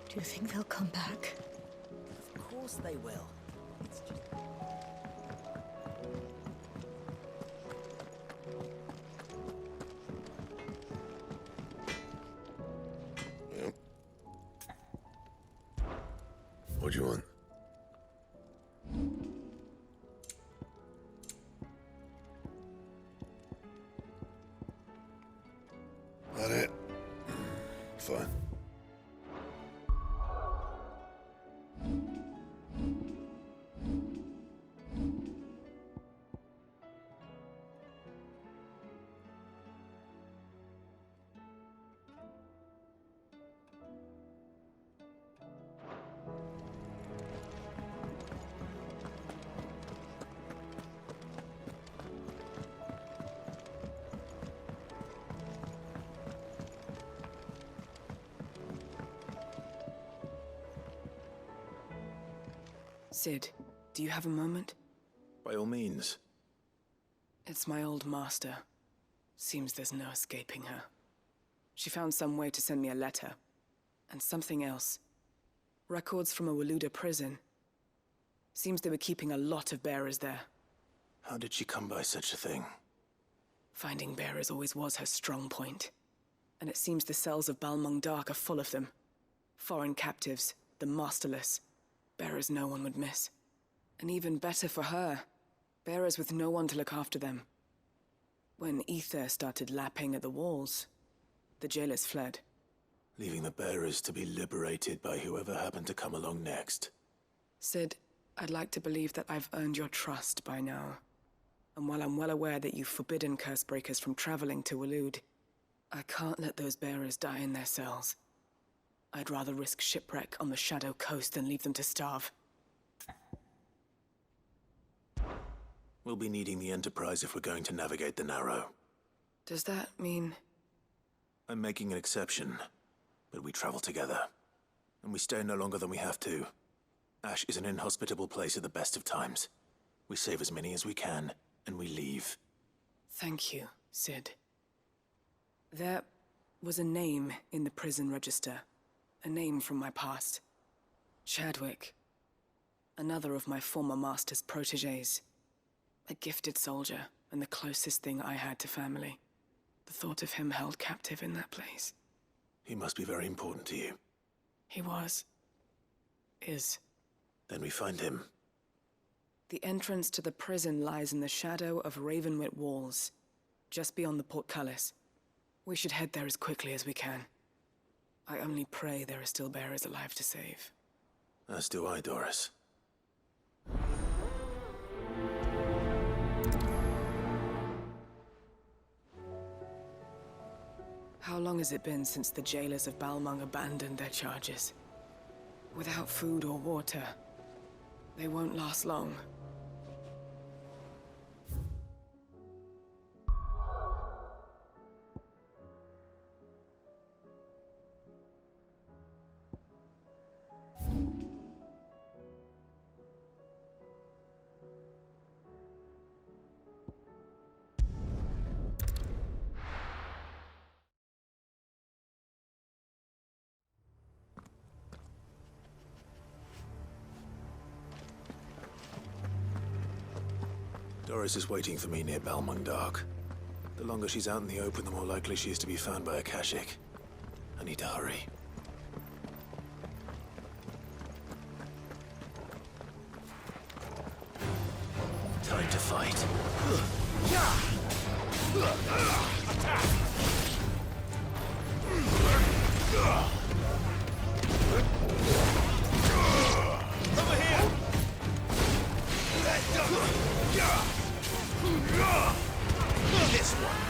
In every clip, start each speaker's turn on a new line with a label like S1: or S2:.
S1: Do you think they'll come back?
S2: Of course they will. It's just...
S3: What do you want? That it? Fine.
S4: Sid, do you have a moment?
S5: By all means.
S4: It's my old master. Seems there's no escaping her. She found some way to send me a letter. And something else. Records from a Waluda prison. Seems they were keeping a lot of bearers there.
S5: How did she come by such a thing?
S4: Finding bearers always was her strong point. And it seems the cells of Balmung Dark are full of them. Foreign captives, the masterless. Bearers no one would miss. And even better for her, bearers with no one to look after them. When ether started lapping at the walls, the jailers fled.
S5: Leaving the bearers to be liberated by whoever happened to come along next.
S4: Sid, I'd like to believe that I've earned your trust by now. And while I'm well aware that you've forbidden Cursebreakers from traveling to Waloed, I can't let those bearers die in their cells. I'd rather risk shipwreck on the Shadow Coast than leave them to starve.
S5: We'll be needing the Enterprise if we're going to navigate the Narrow.
S4: Does that mean...
S5: I'm making an exception, but we travel together. And we stay no longer than we have to. Ash is an inhospitable place at the best of times. We save as many as we can, and we leave.
S4: Thank you, Sid. There was a name in the prison register. A name from my past. Chadwick. Another of my former master's protégés. A gifted soldier, and the closest thing I had to family. The thought of him held captive in that place.
S5: He must be very important to you.
S4: He was. Is.
S5: Then we find him.
S4: The entrance to the prison lies in the shadow of Ravenwit Walls, just beyond the portcullis. We should head there as quickly as we can. I only pray there are still bearers alive to save.
S5: As do I, Dorys.
S4: How long has it been since the jailers of Balmung abandoned their charges? Without food or water, they won't last long.
S5: Dorys is waiting for me near Balmung Dark. The longer she's out in the open, the more likely she is to be found by a Kashyyyk. I need to hurry. Time to fight.
S6: Over here! This one!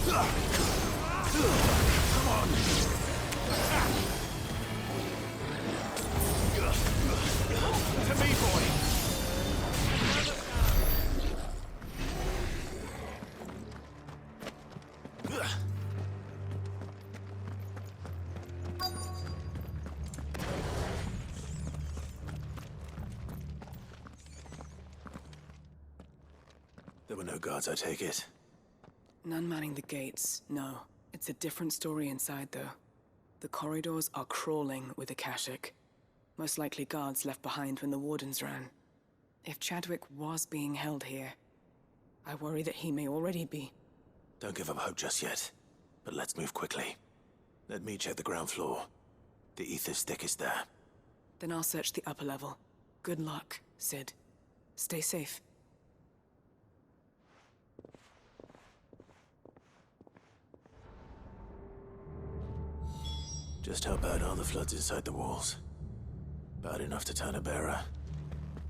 S6: Come on! To me, boy!
S5: There were no guards, I take it.
S4: None manning the gates, no. It's a different story inside, though. The corridors are crawling with Akashic. Most likely guards left behind when the Wardens ran. If Chadwick was being held here, I worry that he may already be.
S5: Don't give up hope just yet, but let's move quickly. Let me check the ground floor. The ether's thickest there.
S4: Then I'll search the upper level. Good luck, Sid. Stay safe.
S5: Just how bad are the floods inside the walls? Bad enough to turn a bearer?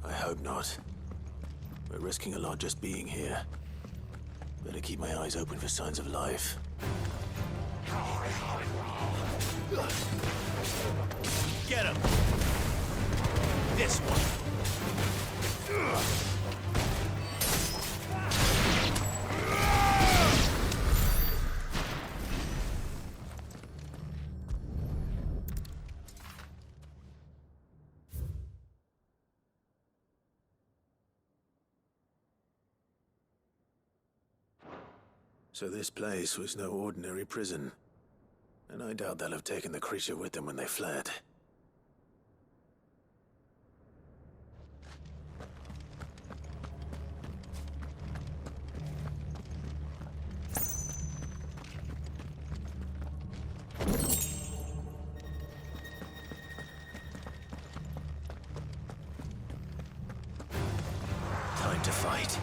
S5: I hope not. We're risking a lot just being here. Better keep my eyes open for signs of life.
S6: Get him! This one!
S5: So this place was no ordinary prison. And I doubt they'll have taken the creature with them when they fled. Time to fight.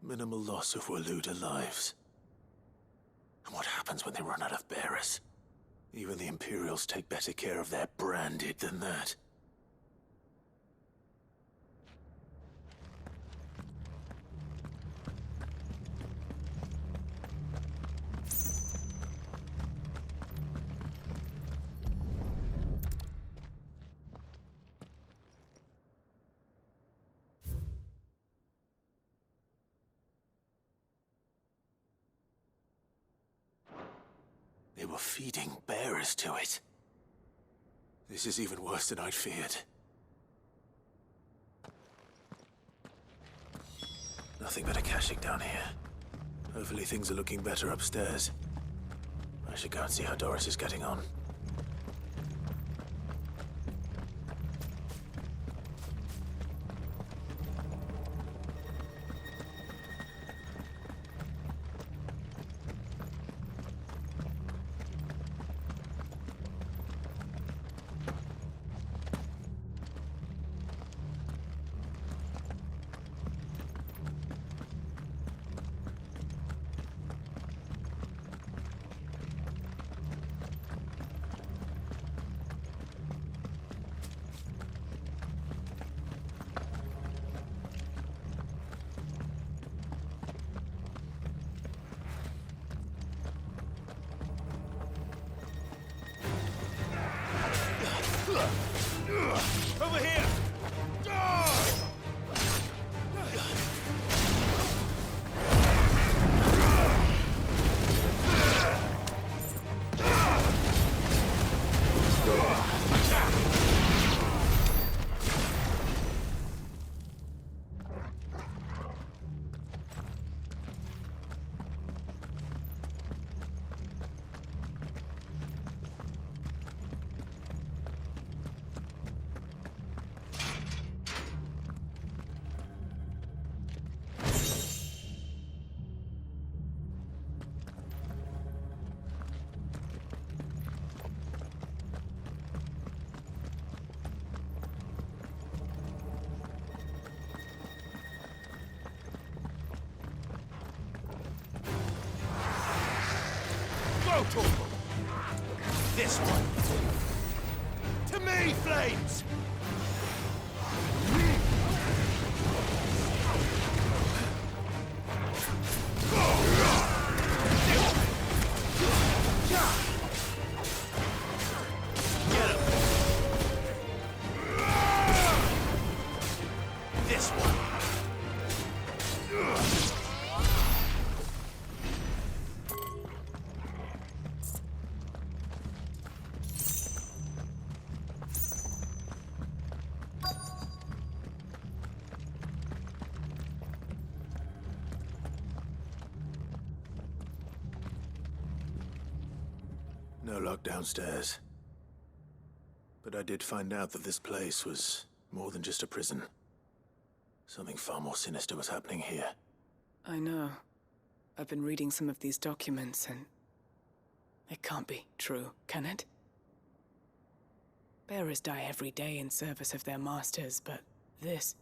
S5: Minimal loss of Waluda lives. And what happens when they run out of bearers? Even the Imperials take better care of their branded than that. They were feeding bearers to it. This is even worse than I'd feared. Nothing but Akashic down here. Hopefully things are looking better upstairs. I should go and see how Dorys is getting on.
S6: This one. To me, flames! Get him! This one.
S5: No luck downstairs. But I did find out that this place was more than just a prison. Something far more sinister was happening here.
S4: I know. I've been reading some of these documents, and it can't be true, can it? Bearers die every day in service of their masters, but this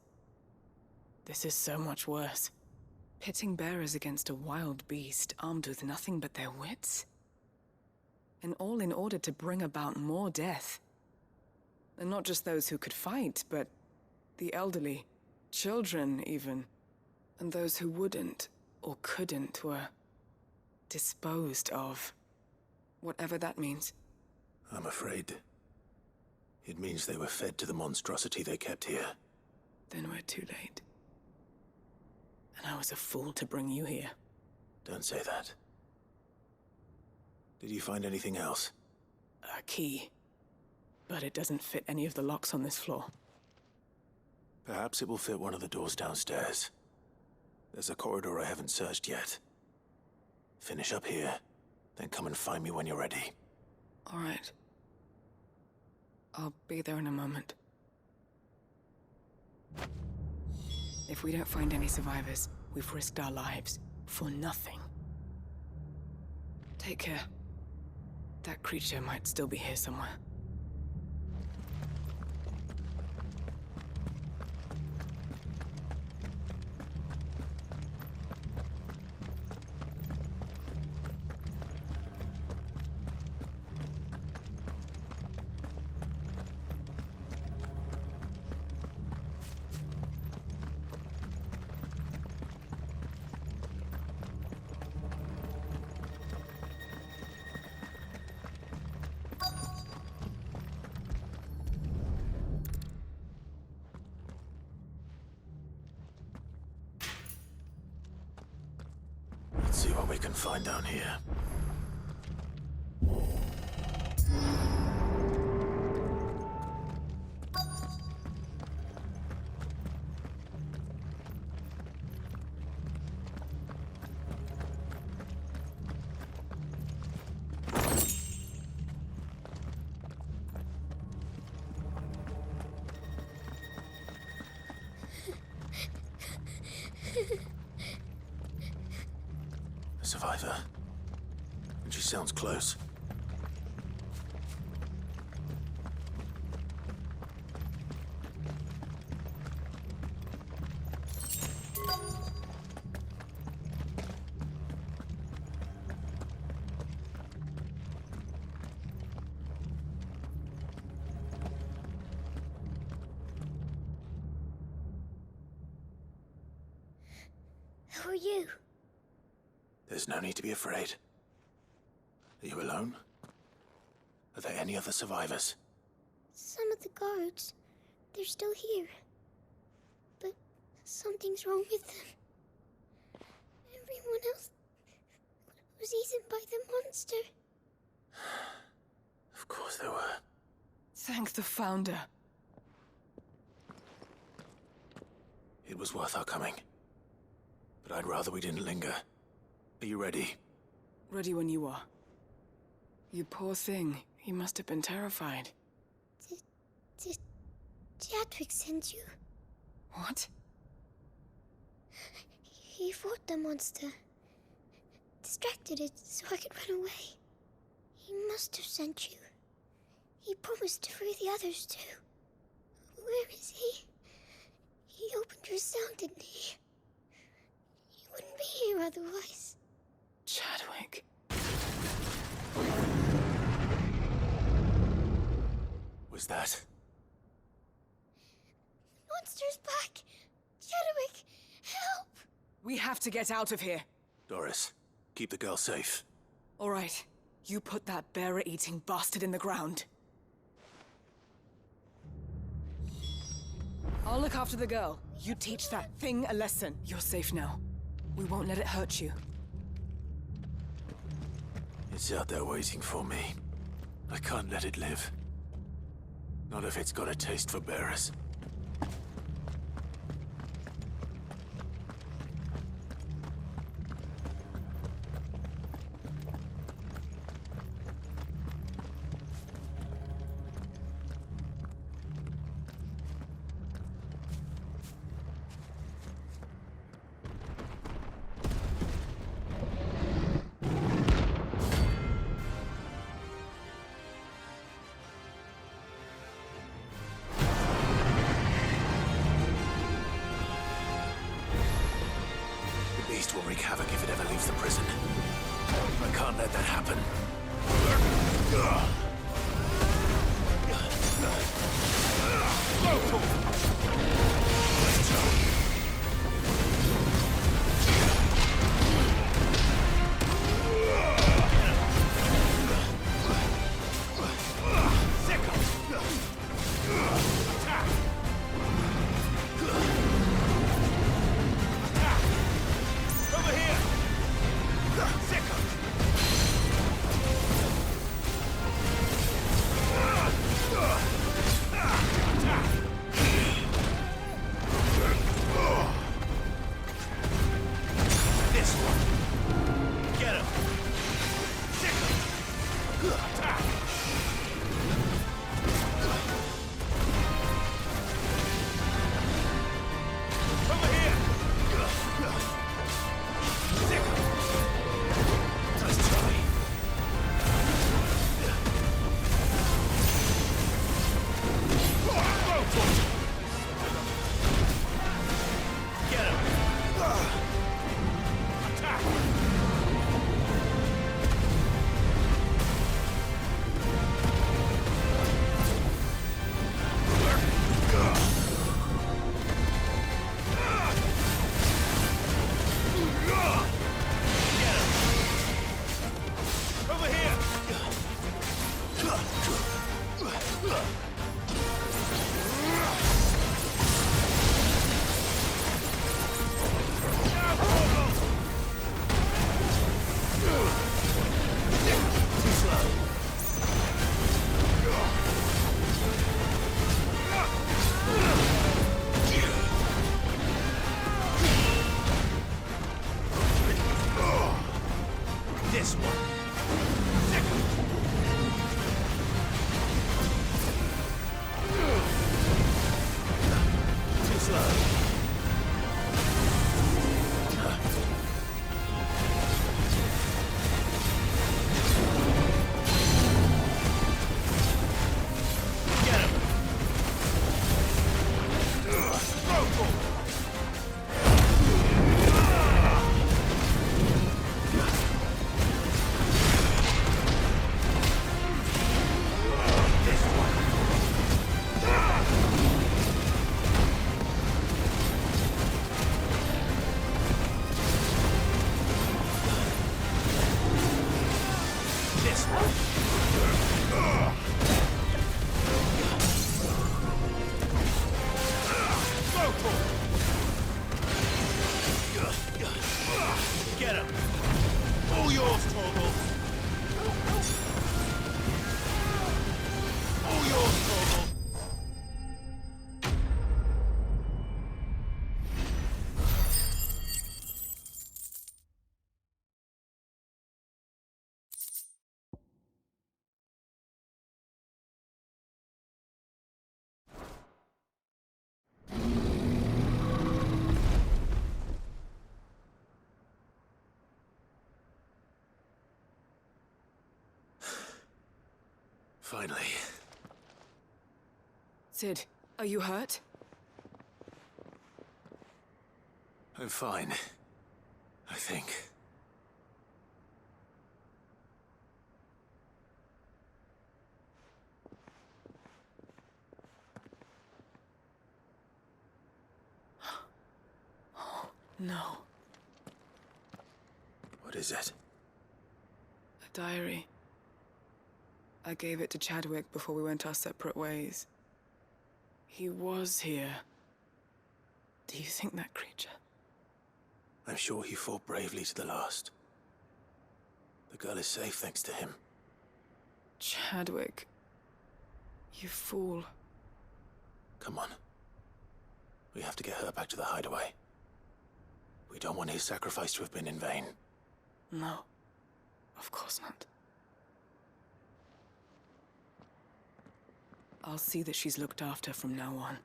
S4: is so much worse. Pitting bearers against a wild beast armed with nothing but their wits? And all in order to bring about more death. And not just those who could fight, but the elderly, children even. And those who wouldn't or couldn't were disposed of. Whatever that means.
S5: I'm afraid it means they were fed to the monstrosity they kept here.
S4: Then we're too late. And I was a fool to bring you here.
S5: Don't say that. Did you find anything else?
S4: A key. But it doesn't fit any of the locks on this floor.
S5: Perhaps it will fit one of the doors downstairs. There's a corridor I haven't searched yet. Finish up here, then come and find me when you're ready.
S4: All right. I'll be there in a moment. If we don't find any survivors, we've risked our lives for nothing. Take care. That creature might still be here somewhere.
S5: Let's see what we can find down here. A survivor. And she sounds close.
S1: Who are you?
S5: There's no need to be afraid. Are you alone? Are there any other survivors?
S1: Some of the guards. They're still here. But something's wrong with them. Everyone else was eaten by the monster.
S5: Of course there were.
S4: Thank the Founder.
S5: It was worth our coming. But I'd rather we didn't linger. Are you ready?
S4: Ready when you are. You poor thing. He must have been terrified.
S1: Did Chadwick send you?
S4: What?
S1: He fought the monster. Distracted it so I could run away. He must have sent you. He promised to free the others too. Where is he? He opened your cell, didn't he? He wouldn't be here otherwise.
S4: Chadwick.
S5: was that?
S1: Monster's back! Chadwick, help!
S4: We have to get out of here.
S5: Dorys, keep the girl safe.
S4: All right. You put that bearer-eating bastard in the ground. I'll look after the girl. You teach that thing a lesson. You're safe now. We won't let it hurt you.
S5: It's out there waiting for me. I can't let it live. Not if it's got a taste for bearers. Will wreak havoc if it ever leaves the prison. I can't let that happen. Finally.
S4: Sid, are you hurt?
S5: I'm fine. I think.
S4: No.
S5: What is it?
S4: A diary. I gave it to Chadwick before we went our separate ways. He was here. Do you think that creature?
S5: I'm sure he fought bravely to the last. The girl is safe thanks to him.
S4: Chadwick. You fool.
S5: Come on. We have to get her back to the Hideaway. We don't want his sacrifice to have been in vain.
S4: No. Of course not. I'll see that she's looked after from now on.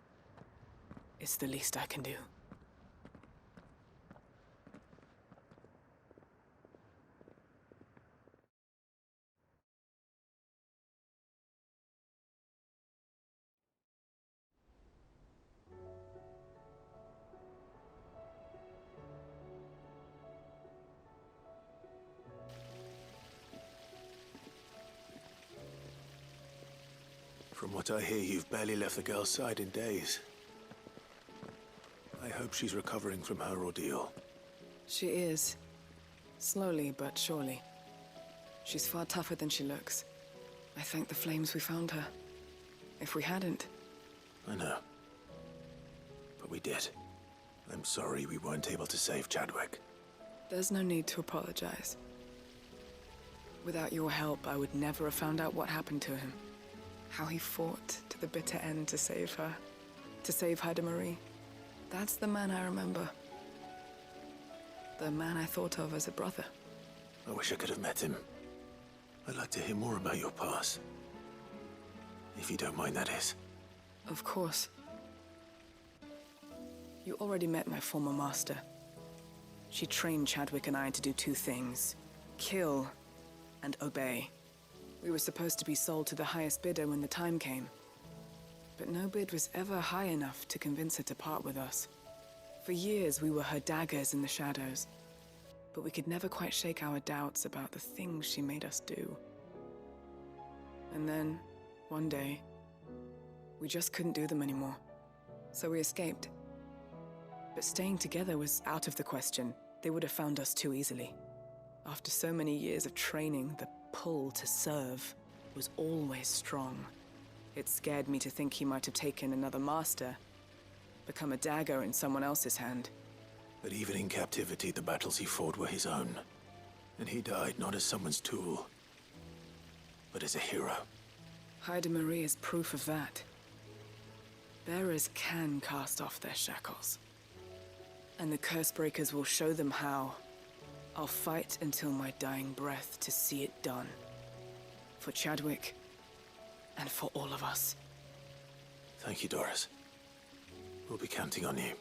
S4: It's the least I can do.
S5: From what I hear, you've barely left the girl's side in days. I hope she's recovering from her ordeal.
S4: She is. Slowly but surely. She's far tougher than she looks. I thank the flames we found her. If we hadn't...
S5: I know. But we did. I'm sorry we weren't able to save Chadwick.
S4: There's no need to apologize. Without your help, I would never have found out what happened to him. How he fought to the bitter end to save her. To save Hideaway. That's the man I remember. The man I thought of as a brother.
S5: I wish I could have met him. I'd like to hear more about your past. If you don't mind, that is.
S4: Of course. You already met my former master. She trained Chadwick and I to do two things. Kill and obey. We were supposed to be sold to the highest bidder when the time came. But no bid was ever high enough to convince her to part with us. For years, we were her daggers in the shadows. But we could never quite shake our doubts about the things she made us do. And then, one day, we just couldn't do them anymore. So we escaped. But staying together was out of the question. They would have found us too easily. After so many years of training, the pull to serve was always strong. It scared me to think he might have taken another master, become a dagger in someone else's hand.
S5: But even in captivity, the battles he fought were his own. And he died not as someone's tool, but as a hero.
S4: Hideaway is proof of that. Bearers can cast off their shackles. And the Cursebreakers will show them how. I'll fight until my dying breath to see it done. For Chadwick, and for all of us.
S5: Thank you, Dorys. We'll be counting on you.